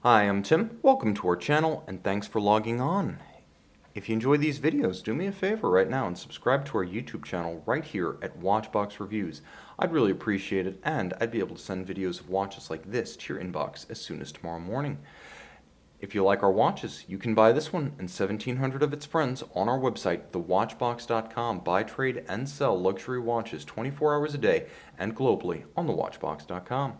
Hi, I'm Tim. Welcome to our channel and thanks for logging on. If you enjoy these videos, do me a favor right now and subscribe to our YouTube channel right here at Watchbox Reviews. I'd really appreciate it, and I'd be able to send videos of watches like this to your inbox as soon as tomorrow morning. If you like our watches, you can buy this one and 1,700 of its friends on our website, thewatchbox.com. Buy, trade, and sell luxury watches 24 hours a day and globally on thewatchbox.com.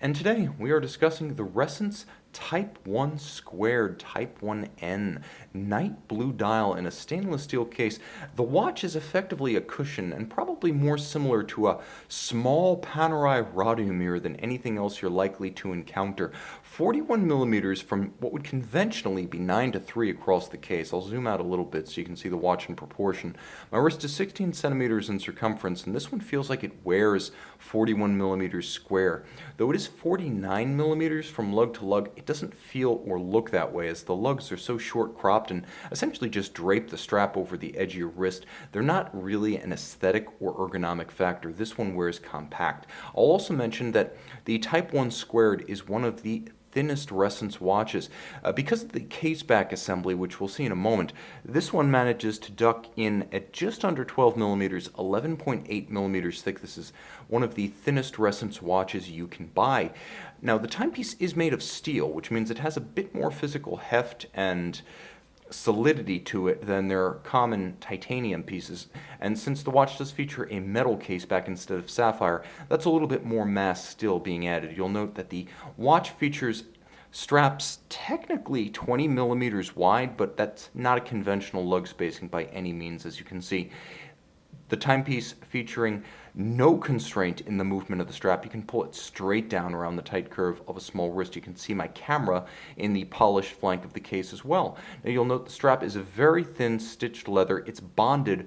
And today we are discussing the Ressence Type 1 Squared Type 1N night blue dial in a stainless steel case. The watch is effectively a cushion and probably more similar to a small Panerai radiomir than anything else you're likely to encounter. 41 millimeters from what would conventionally be 9 to 3 across the case. I'll zoom out a little bit so you can see the watch in proportion. My wrist is 16 centimeters in circumference, and this one feels like it wears 41 millimeters square. Though it is 49 millimeters from lug to lug, it doesn't feel or look that way, as the lugs are so short cropped and essentially just drape the strap over the edge of your wrist. They're not really an aesthetic or ergonomic factor. This one wears compact. I'll also mention that the Type 1 Squared is one of the thinnest Ressence watches. Because of the case back assembly, which we'll see in a moment, this one manages to duck in at just under 12 millimeters, 11.8 millimeters thick. This is one of the thinnest Ressence watches you can buy. Now, the timepiece is made of steel, which means it has a bit more physical heft and solidity to it than their common titanium pieces, and since the watch does feature a metal case back instead of sapphire, that's a little bit more mass still being added. You'll note that the watch features straps technically 20 millimeters wide, but that's not a conventional lug spacing by any means, as you can see. The timepiece featuring no constraint in the movement of the strap. You can pull it straight down around the tight curve of a small wrist. You can see my camera in the polished flank of the case as well. Now you'll note the strap is a very thin stitched leather. It's bonded,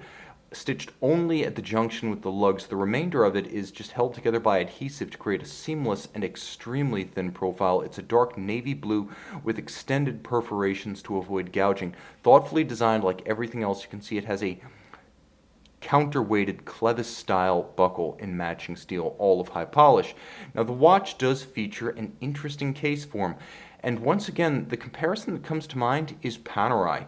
stitched only at the junction with the lugs. The remainder of it is just held together by adhesive to create a seamless and extremely thin profile. It's a dark navy blue with extended perforations to avoid gouging. Thoughtfully designed like everything else. You can see it has a counterweighted clevis style buckle in matching steel, all of high polish. Now the watch does feature an interesting case form, and once again the comparison that comes to mind is Panerai.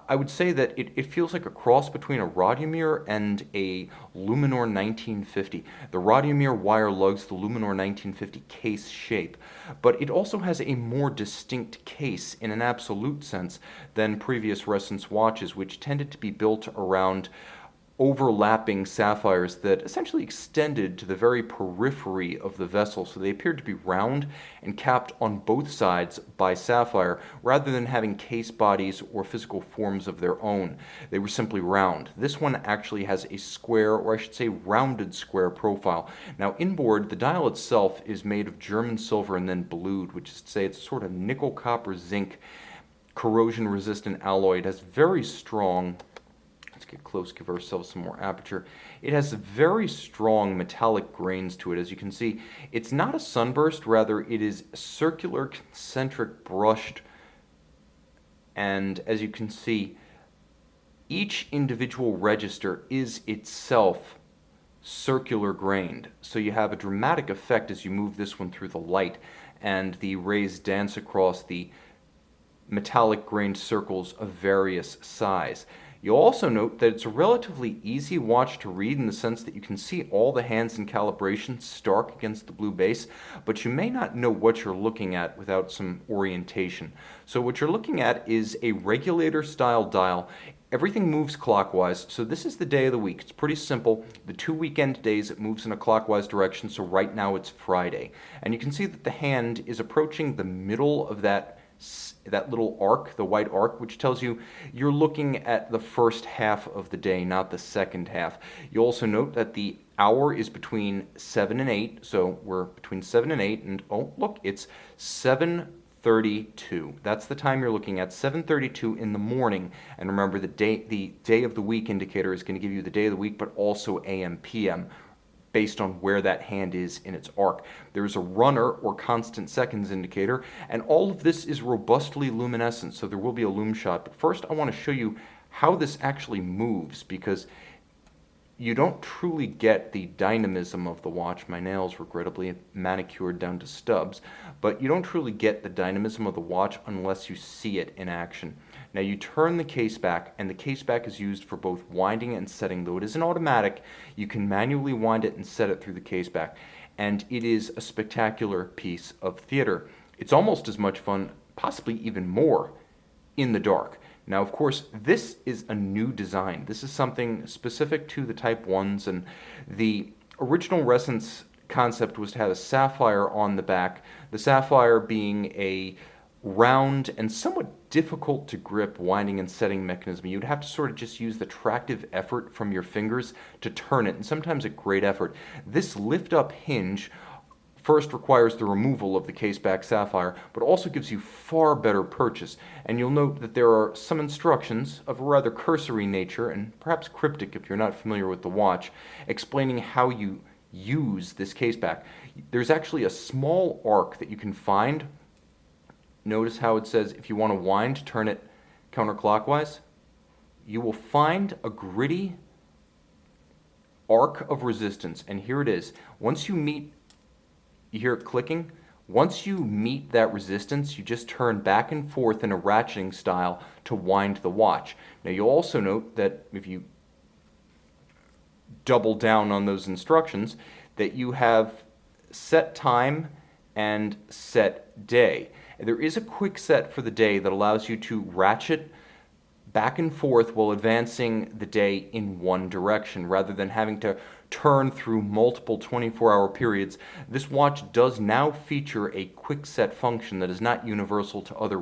I would say that it feels like a cross between a radiomir and a Luminor 1950. The radiomir wire lugs the Luminor 1950 case shape, but it also has a more distinct case in an absolute sense than previous Ressence watches, which tended to be built around overlapping sapphires that essentially extended to the very periphery of the vessel, so they appeared to be round and capped on both sides by sapphire rather than having case bodies or physical forms of their own. They were simply round. This one actually has a square, or I should say rounded square profile. Now inboard, the dial itself is made of German silver and then blued, which is to say it's sort of nickel copper zinc corrosion resistant alloy. It has very strong, let's get close, give ourselves some more aperture. It has very strong metallic grains to it. As you can see, it's not a sunburst, rather it is circular concentric brushed, and as you can see, each individual register is itself circular grained. So you have a dramatic effect as you move this one through the light, and the rays dance across the metallic grained circles of various size. You'll also note that it's a relatively easy watch to read in the sense that you can see all the hands and calibrations stark against the blue base, but you may not know what you're looking at without some orientation. So what you're looking at is a regulator style dial. Everything moves clockwise, so this is the day of the week. It's pretty simple. The 2 weekend days, it moves in a clockwise direction, so right now it's Friday. And you can see that the hand is approaching the middle of that little arc, the white arc, which tells you you're looking at the first half of the day, not the second half. You also note that the hour is between 7 and 8, so we're between 7 and 8, and oh, look, it's 7:32. That's the time you're looking at, 7:32 in the morning. And remember, the day of the week indicator is going to give you the day of the week, but also AM, PM, based on where that hand is in its arc. There's a runner or constant seconds indicator, and all of this is robustly luminescent, so there will be a lume shot. But first I want to show you how this actually moves, because you don't truly get the dynamism of the watch. My nails, regrettably, manicured down to stubs, but you don't truly get the dynamism of the watch unless you see it in action. Now you turn the case back, and the case back is used for both winding and setting. Though it isn't automatic, you can manually wind it and set it through the case back, and it is a spectacular piece of theater. It's almost as much fun, possibly even more, in the dark. Now, of course, this is a new design. This is something specific to the Type 1s, and the original Ressence concept was to have a sapphire on the back, the sapphire being a round and somewhat difficult to grip winding and setting mechanism. You'd have to sort of just use the tractive effort from your fingers to turn it, and sometimes a great effort. This lift-up hinge first requires the removal of the caseback sapphire, but also gives you far better purchase. And you'll note that there are some instructions of a rather cursory nature, and perhaps cryptic if you're not familiar with the watch, explaining how you use this caseback. There's actually a small arc that you can find. Notice how it says if you want to wind, turn it counterclockwise. You will find a gritty arc of resistance, and here it is. Once you meet, you hear it clicking? Once you meet that resistance, you just turn back and forth in a ratcheting style to wind the watch. Now you'll also note that if you double down on those instructions, that you have set time and set day. There is a quick set for the day that allows you to ratchet back and forth while advancing the day in one direction rather than having to turn through multiple 24-hour periods. This watch does now feature a quick set function that is not universal to other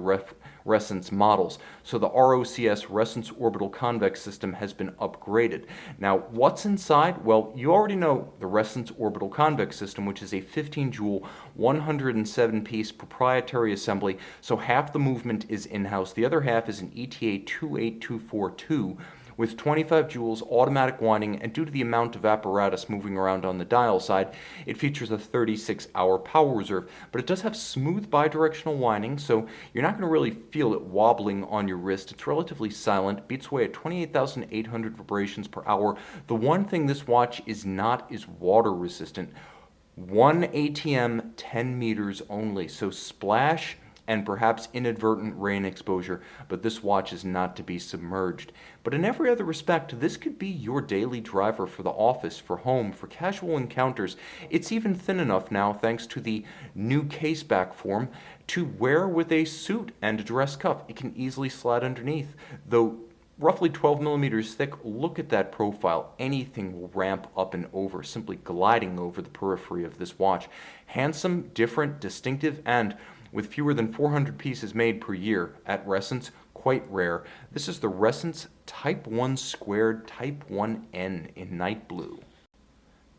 Ressence models. So the ROCS, Ressence Orbital Convex System, has been upgraded. Now, what's inside? Well, you already know the Ressence Orbital Convex System, which is a 15-joule, 107-piece proprietary assembly, so half the movement is in-house. The other half is an ETA 28242, with 25 joules automatic winding, and due to the amount of apparatus moving around on the dial side, it features a 36-hour power reserve. But it does have smooth bidirectional winding, so you're not going to really feel it wobbling on your wrist. It's relatively silent, beats away at 28,800 vibrations per hour. The one thing this watch is not is water resistant. 1 ATM, 10 meters only, so splash and perhaps inadvertent rain exposure, but this watch is not to be submerged. But in every other respect, this could be your daily driver for the office, for home, for casual encounters. It's even thin enough now, thanks to the new caseback form, to wear with a suit and a dress cuff. It can easily slide underneath. Though roughly 12 millimeters thick, look at that profile. Anything will ramp up and over, simply gliding over the periphery of this watch. Handsome, different, distinctive, and with fewer than 400 pieces made per year at Ressence, quite rare. This is the Ressence Type 1 Squared Type 1N in night blue.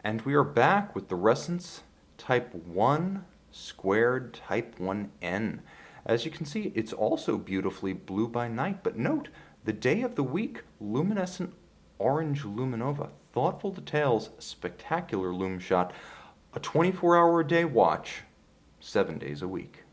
And we are back with the Ressence Type 1 Squared Type 1N. As you can see, it's also beautifully blue by night, but note, the day of the week, luminescent orange luminova, thoughtful details, spectacular lume shot, a 24-hour-a-day watch, 7 days a week.